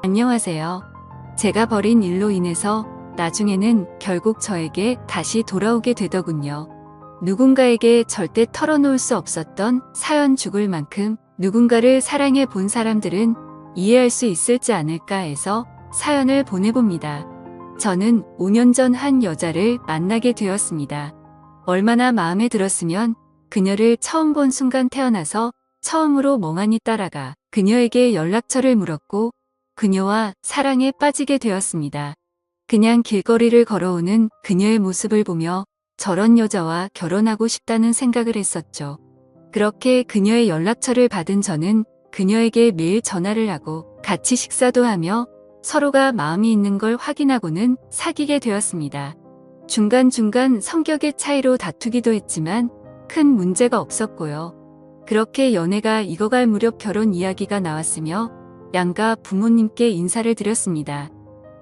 안녕하세요. 제가 벌인 일로 인해서 나중에는 결국 저에게 다시 돌아오게 되더군요. 누군가에게 절대 털어놓을 수 없었던 사연 죽을 만큼 누군가를 사랑해 본 사람들은 이해할 수 있을지 않을까 해서 사연을 보내봅니다. 저는 5년 전 한 여자를 만나게 되었습니다. 얼마나 마음에 들었으면 그녀를 처음 본 순간 태어나서 처음으로 멍하니 따라가 그녀에게 연락처를 물었고 그녀와 사랑에 빠지게 되었습니다. 그냥 길거리를 걸어오는 그녀의 모습을 보며 저런 여자와 결혼하고 싶다는 생각을 했었죠. 그렇게 그녀의 연락처를 받은 저는 그녀에게 매일 전화를 하고 같이 식사도 하며 서로가 마음이 있는 걸 확인하고는 사귀게 되었습니다. 중간중간 성격의 차이로 다투기도 했지만 큰 문제가 없었고요. 그렇게 연애가 익어갈 무렵 결혼 이야기가 나왔으며 양가 부모님께 인사를 드렸습니다.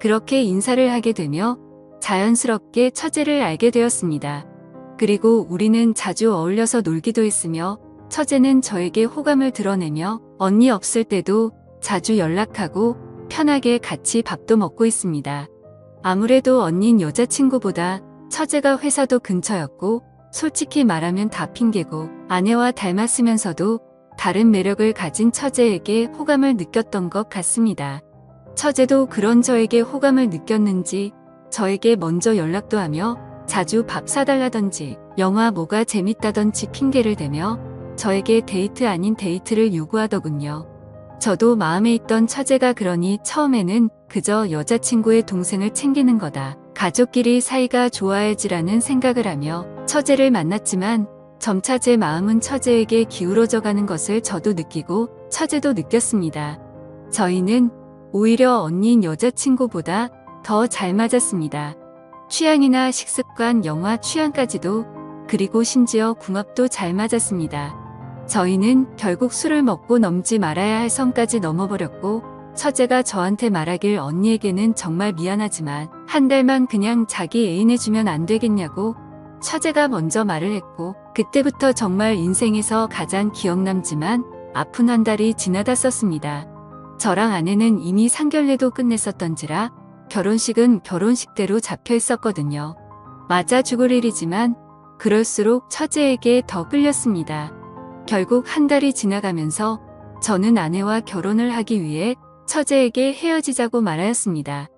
그렇게 인사를 하게 되며 자연스럽게 처제를 알게 되었습니다. 그리고 우리는 자주 어울려서 놀기도 했으며 처제는 저에게 호감을 드러내며 언니 없을 때도 자주 연락하고 편하게 같이 밥도 먹고 있습니다. 아무래도 언닌 여자친구보다 처제가 회사도 근처였고 솔직히 말하면 다 핑계고 아내와 닮았으면서도 다른 매력을 가진 처제에게 호감을 느꼈던 것 같습니다. 처제도 그런 저에게 호감을 느꼈는지 저에게 먼저 연락도 하며 자주 밥 사달라던지 영화 뭐가 재밌다던지 핑계를 대며 저에게 데이트 아닌 데이트를 요구하더군요. 저도 마음에 있던 처제가 그러니 처음에는 그저 여자친구의 동생을 챙기는 거다. 가족끼리 사이가 좋아야지라는 생각을 하며 처제를 만났지만 점차 제 마음은 처제에게 기울어져 가는 것을 저도 느끼고 처제도 느꼈습니다. 저희는 오히려 언니인 여자친구보다 더 잘 맞았습니다. 취향이나 식습관, 영화 취향까지도 그리고 심지어 궁합도 잘 맞았습니다. 저희는 결국 술을 먹고 넘지 말아야 할 선까지 넘어버렸고 처제가 저한테 말하길 언니에게는 정말 미안하지만 한 달만 그냥 자기 애인해주면 안 되겠냐고 처제가 먼저 말을 했고 그때부터 정말 인생에서 가장 기억남지만 아픈 한 달이 지나다 썼습니다. 저랑 아내는 이미 상견례도 끝냈었던지라 결혼식은 결혼식대로 잡혀 있었거든요. 맞아 죽을 일이지만 그럴수록 처제에게 더 끌렸습니다. 결국 한 달이 지나가면서 저는 아내와 결혼을 하기 위해 처제에게 헤어지자고 말하였습니다.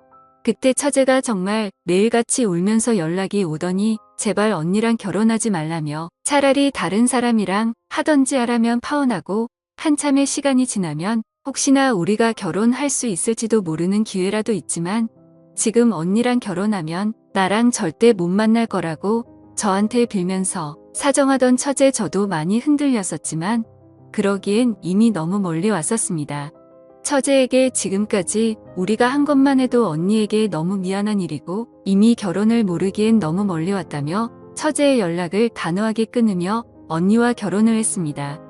그때 처제가 정말 매일같이 울면서 연락이 오더니 제발 언니랑 결혼하지 말라며 차라리 다른 사람이랑 하던지 하라면 파혼하고 한참의 시간이 지나면 혹시나 우리가 결혼할 수 있을지도 모르는 기회라도 있지만 지금 언니랑 결혼하면 나랑 절대 못 만날 거라고 저한테 빌면서 사정하던 처제 저도 많이 흔들렸었지만 그러기엔 이미 너무 멀리 왔었습니다. 처제에게 지금까지 우리가 한 것만 해도 언니에게 너무 미안한 일이고 이미 결혼을 모르기엔 너무 멀리 왔다며 처제의 연락을 단호하게 끊으며 언니와 결혼을 했습니다.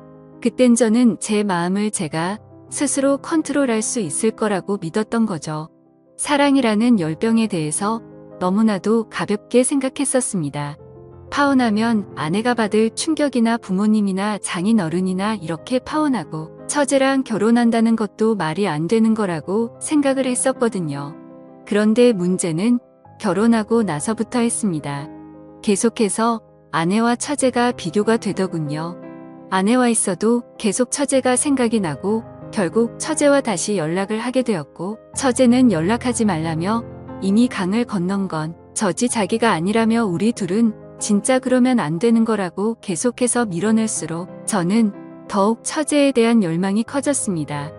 그땐 저는 제 마음을 제가 스스로 컨트롤할 수 있을 거라고 믿었던 거죠. 사랑이라는 열병에 대해서 너무나도 가볍게 생각했었습니다. 파혼하면 아내가 받을 충격이나 부모님이나 장인어른이나 이렇게 파혼하고 처제랑 결혼한다는 것도 말이 안 되는 거라고 생각을 했었거든요. 그런데 문제는 결혼하고 나서부터 했습니다. 계속해서 아내와 처제가 비교가 되더군요. 아내와 있어도 계속 처제가 생각이 나고 결국 처제와 다시 연락을 하게 되었고 처제는 연락하지 말라며 이미 강을 건넌 건 저지 자기가 아니라며 우리 둘은 진짜 그러면 안 되는 거라고 계속해서 밀어낼수록 저는 더욱 처제에 대한 열망이 커졌습니다.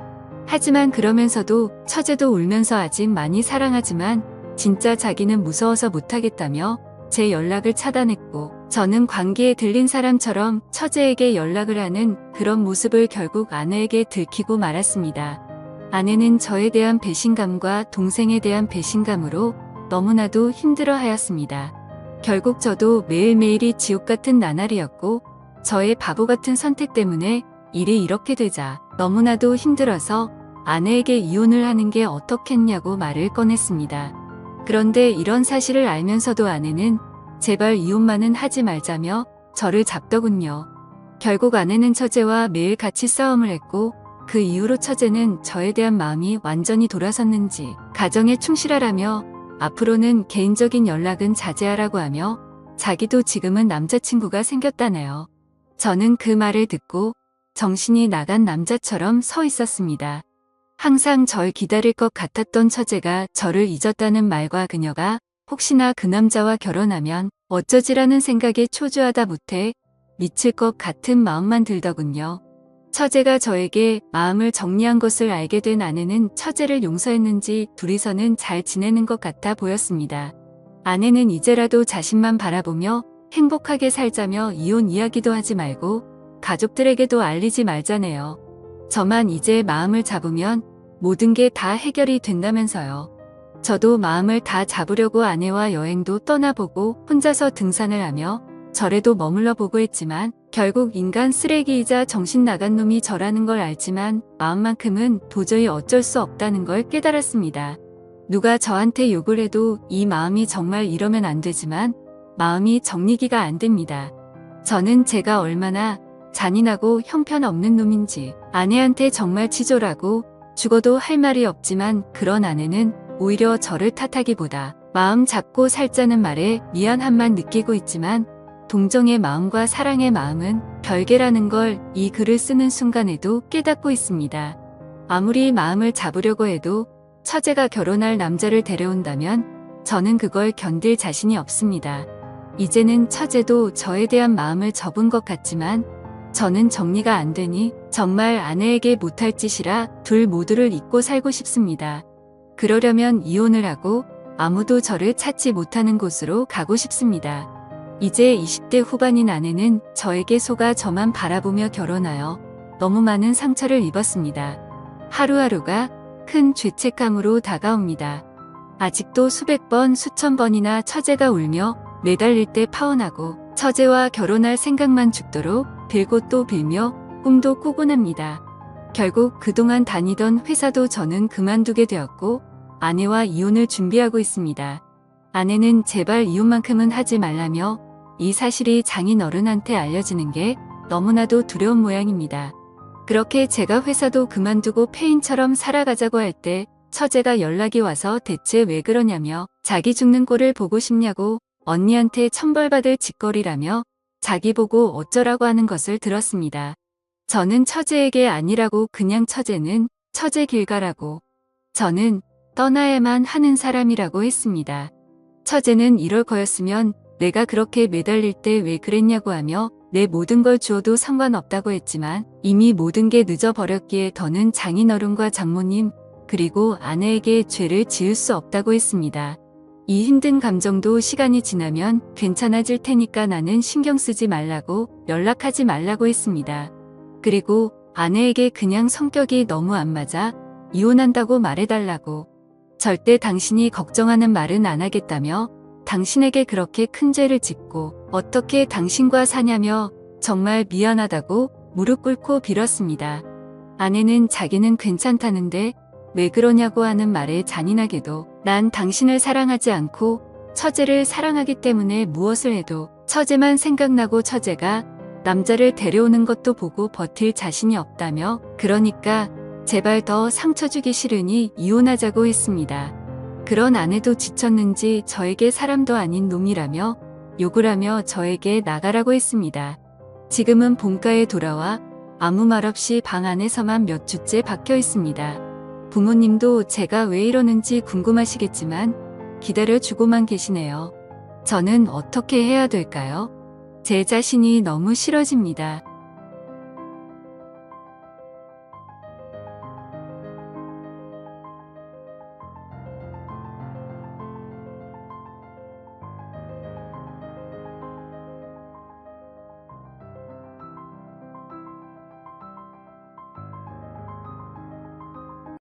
하지만 그러면서도 처제도 울면서 아직 많이 사랑하지만 진짜 자기는 무서워서 못하겠다며 제 연락을 차단했고 저는 관계에 들린 사람처럼 처제에게 연락을 하는 그런 모습을 결국 아내에게 들키고 말았습니다. 아내는 저에 대한 배신감과 동생에 대한 배신감으로 너무나도 힘들어하였습니다. 결국 저도 매일매일이 지옥 같은 나날이었고 저의 바보 같은 선택 때문에 일이 이렇게 되자 너무나도 힘들어서 아내에게 이혼을 하는 게 어떻겠냐고 말을 꺼냈습니다. 그런데 이런 사실을 알면서도 아내는 제발 이혼만은 하지 말자며 저를 잡더군요. 결국 아내는 처제와 매일 같이 싸움을 했고 그 이후로 처제는 저에 대한 마음이 완전히 돌아섰는지 가정에 충실하라며 앞으로는 개인적인 연락은 자제하라고 하며 자기도 지금은 남자친구가 생겼다네요. 저는 그 말을 듣고 정신이 나간 남자처럼 서 있었습니다. 항상 절 기다릴 것 같았던 처제가 저를 잊었다는 말과 그녀가 혹시나 그 남자와 결혼하면 어쩌지라는 생각에 초조하다 못해 미칠 것 같은 마음만 들더군요. 처제가 저에게 마음을 정리한 것을 알게 된 아내는 처제를 용서했는지 둘이서는 잘 지내는 것 같아 보였습니다. 아내는 이제라도 자신만 바라보며 행복하게 살자며 이혼 이야기도 하지 말고 가족들에게도 알리지 말자네요. 저만 이제 마음을 잡으면 모든 게 다 해결이 된다면서요. 저도 마음을 다 잡으려고 아내와 여행도 떠나보고 혼자서 등산을 하며 절에도 머물러 보고 했지만 결국 인간 쓰레기이자 정신 나간 놈이 저라는 걸 알지만 마음만큼은 도저히 어쩔 수 없다는 걸 깨달았습니다. 누가 저한테 욕을 해도 이 마음이 정말 이러면 안 되지만 마음이 정리기가 안 됩니다. 저는 제가 얼마나 잔인하고 형편없는 놈인지 아내한테 정말 치졸하고 죽어도 할 말이 없지만 그런 아내는 오히려 저를 탓하기보다 마음 잡고 살자는 말에 미안함만 느끼고 있지만 동정의 마음과 사랑의 마음은 별개라는 걸 이 글을 쓰는 순간에도 깨닫고 있습니다. 아무리 마음을 잡으려고 해도 처제가 결혼할 남자를 데려온다면 저는 그걸 견딜 자신이 없습니다. 이제는 처제도 저에 대한 마음을 접은 것 같지만 저는 정리가 안 되니 정말 아내에게 못할 짓이라 둘 모두를 잊고 살고 싶습니다. 그러려면 이혼을 하고 아무도 저를 찾지 못하는 곳으로 가고 싶습니다. 이제 20대 후반인 아내는 저에게 속아 저만 바라보며 결혼하여 너무 많은 상처를 입었습니다. 하루하루가 큰 죄책감으로 다가옵니다. 아직도 수백 번, 수천 번이나 처제가 울며 매달릴 때 파혼하고 처제와 결혼할 생각만 죽도록 빌고 또 빌며 꿈도 꾸곤 합니다. 결국 그동안 다니던 회사도 저는 그만두게 되었고 아내와 이혼을 준비하고 있습니다. 아내는 제발 이혼만큼은 하지 말라며 이 사실이 장인 어른한테 알려지는 게 너무나도 두려운 모양입니다. 그렇게 제가 회사도 그만두고 폐인처럼 살아가자고 할 때 처제가 연락이 와서 대체 왜 그러냐며 자기 죽는 꼴을 보고 싶냐고 언니한테 천벌받을 짓거리라며 자기 보고 어쩌라고 하는 것을 들었습니다. 저는 처제에게 아니라고 그냥 처제는 처제 길 가라고 저는 떠나야만 하는 사람이라고 했습니다. 처제는 이럴 거였으면 내가 그렇게 매달릴 때 왜 그랬냐고 하며 내 모든 걸 주어도 상관없다고 했지만 이미 모든 게 늦어버렸기에 더는 장인어른과 장모님 그리고 아내에게 죄를 지을 수 없다고 했습니다. 이 힘든 감정도 시간이 지나면 괜찮아질 테니까 나는 신경 쓰지 말라고 연락하지 말라고 했습니다. 그리고 아내에게 그냥 성격이 너무 안 맞아 이혼한다고 말해달라고 절대 당신이 걱정하는 말은 안 하겠다며 당신에게 그렇게 큰 죄를 짓고 어떻게 당신과 사냐며 정말 미안하다고 무릎 꿇고 빌었습니다. 아내는 자기는 괜찮다는데 왜 그러냐고 하는 말에 잔인하게도 난 당신을 사랑하지 않고 처제를 사랑하기 때문에 무엇을 해도 처제만 생각나고 처제가 남자를 데려오는 것도 보고 버틸 자신이 없다며 그러니까 제발 더 상처 주기 싫으니 이혼하자고 했습니다. 그런 아내도 지쳤는지 저에게 사람도 아닌 놈이라며 욕을 하며 저에게 나가라고 했습니다. 지금은 본가에 돌아와 아무 말 없이 방 안에서만 몇 주째 박혀 있습니다. 부모님도 제가 왜 이러는지 궁금하시겠지만 기다려주고만 계시네요. 저는 어떻게 해야 될까요? 제 자신이 너무 싫어집니다.